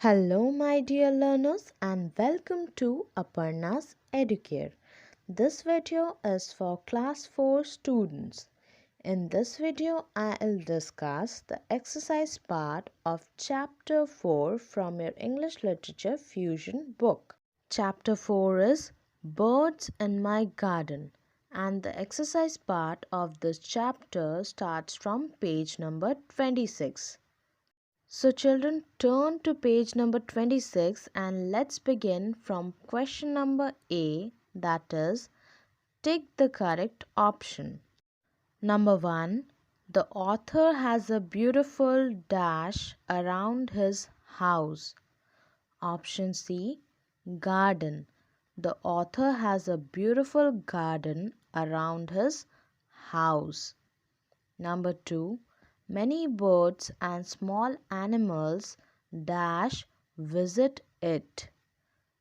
Hello, my dear learners, and welcome to Aparna's EDUCARE. This video is for Class 4 students. In this video, I will discuss the exercise part of Chapter 4 from your English Literature Fusion book. Chapter 4 is Birds in My Garden, and the exercise part of this chapter starts from page number 26. So children, turn to page number 26 and let's begin from question number A, that is, tick the correct option. Number 1. The author has a beautiful dash around his house. Option C. Garden. The author has a beautiful garden around his house. Number 2. Many birds and small animals dash visit it.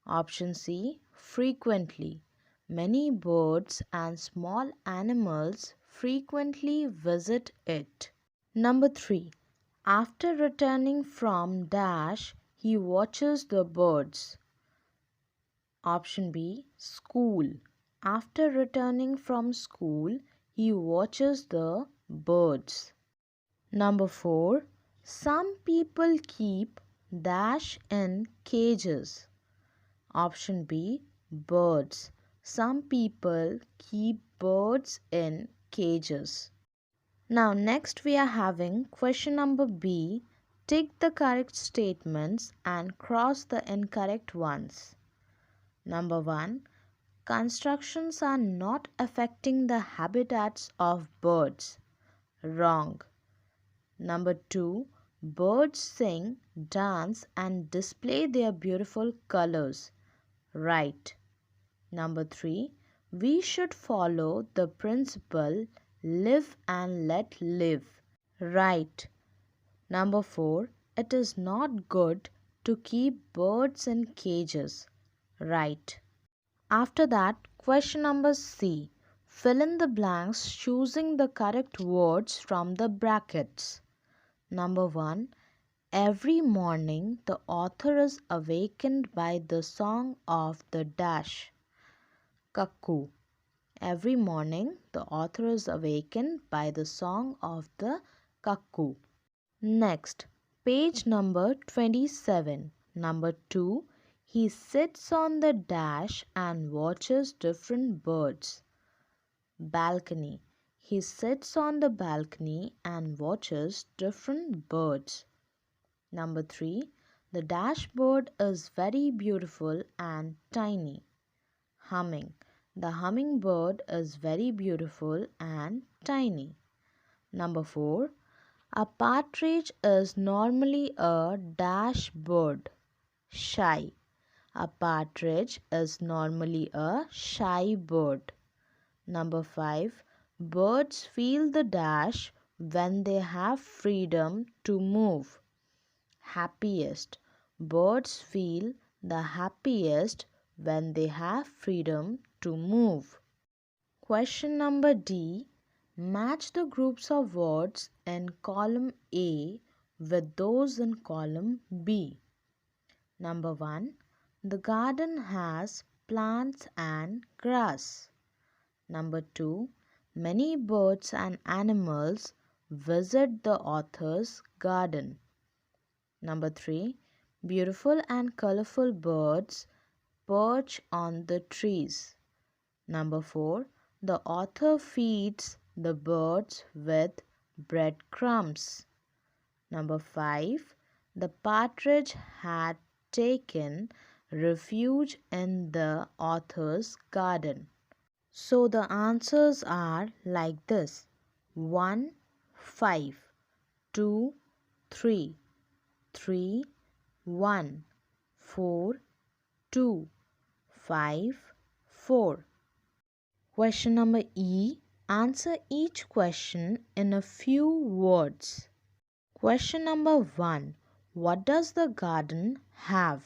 Option C. Frequently. Many birds and small animals frequently visit it. Number 3. After returning from dash, he watches the birds. Option B. School. After returning from school, he watches the birds. Number 4. Some people keep dash in cages. Option B. Birds. Some people keep birds in cages. Now next we are having question number B. Tick the correct statements and cross the incorrect ones. Number 1. Constructions are not affecting the habitats of birds. Wrong. Number 2. Birds sing, dance and display their beautiful colors. Right. Number 3. We should follow the principle live and let live. Right. Number 4. It is not good to keep birds in cages. Right. After that, question number C. Fill in the blanks choosing the correct words from the brackets. Number 1. Every morning the author is awakened by the song of the dash. Cuckoo. Every morning the author is awakened by the song of the cuckoo. Next, page number 27. Number 2. He sits on the dash and watches different birds. Balcony. He sits on the balcony and watches different birds. Number 3. The dashboard is very beautiful and tiny. Humming. The hummingbird is very beautiful and tiny. Number 4. A partridge is normally a dash bird. Shy. A partridge is normally a shy bird. Number 5. Birds feel the dash when they have freedom to move. Happiest. Birds feel the happiest when they have freedom to move. Question number D. Match the groups of words in column A with those in column B. Number 1. The garden has plants and grass. Number 2. Many birds and animals visit the author's garden. Number 3. Beautiful and colorful birds perch on the trees. Number 4. The author feeds the birds with breadcrumbs. Number 5. The partridge had taken refuge in the author's garden. So the answers are like this: 1, 5, 2, 3, 3, 1, 4, 2, 5, 4. Question number E. Answer each question in a few words. Question number 1. What does the garden have?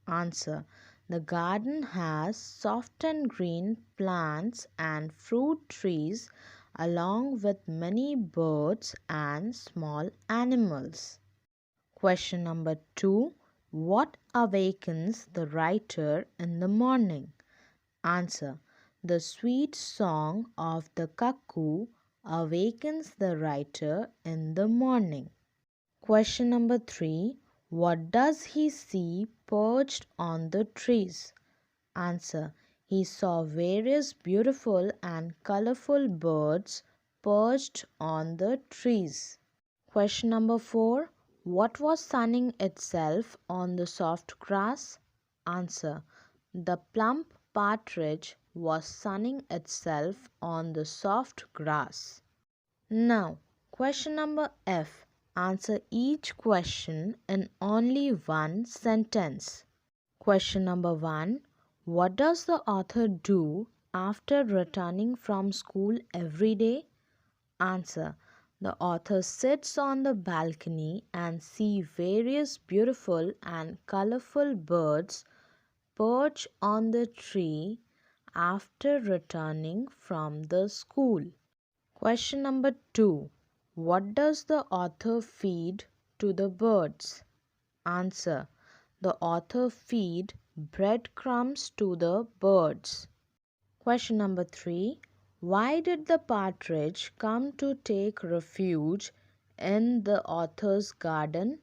Answer. The garden has soft and green plants and fruit trees along with many birds and small animals. Question number 2. What awakens the writer in the morning? Answer. The sweet song of the cuckoo awakens the writer in the morning. Question number 3. What does he see perched on the trees? Answer. He saw various beautiful and colorful birds perched on the trees. Question number 4. What was sunning itself on the soft grass? Answer. The plump partridge was sunning itself on the soft grass. Now, question number F. Answer each question in only one sentence. Question number 1. What does the author do after returning from school every day? Answer. The author sits on the balcony and sees various beautiful and colorful birds perch on the tree after returning from the school. Question number 2. What does the author feed to the birds? Answer. The author feed breadcrumbs to the birds. Question number 3. Why did the partridge come to take refuge in the author's garden?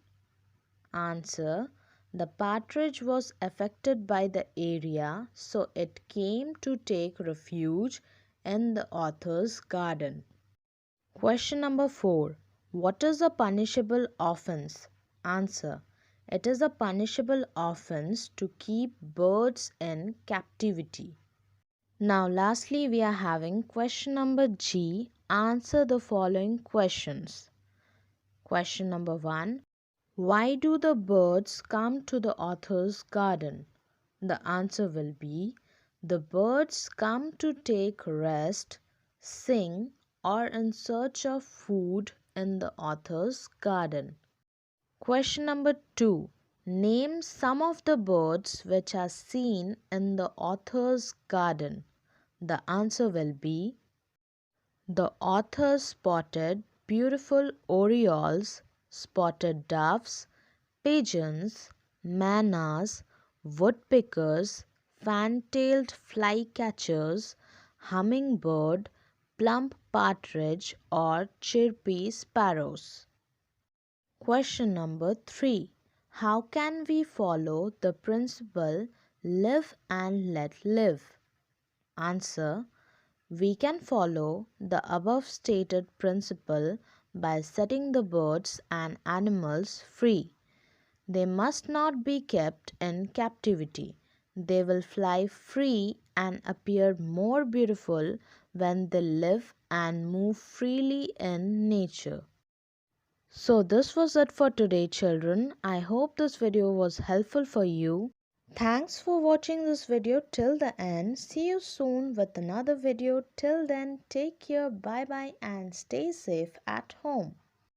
Answer. The partridge was affected by the area, so it came to take refuge in the author's garden. Question number 4. What is a punishable offense? Answer. It is a punishable offense to keep birds in captivity. Now lastly we are having question number G. Answer the following questions. Question number 1. Why do the birds come to the author's garden? The answer will be the birds come to take rest, sing, or in search of food in the author's garden. Question number 2. Name some of the birds which are seen in the author's garden. The answer will be the author spotted beautiful orioles, spotted doves, pigeons, mannas, woodpeckers, fan-tailed flycatchers, hummingbird, plump partridge or chirpy sparrows. Question number 3. How can we follow the principle live and let live? Answer. We can follow the above stated principle by setting the birds and animals free. They must not be kept in captivity. They will fly free and appear more beautiful when they live and move freely in nature. So this was it for today, children. I hope this video was helpful for you. Thanks for watching this video till the end. See you soon with another video. Till then, take care, bye bye and stay safe at home.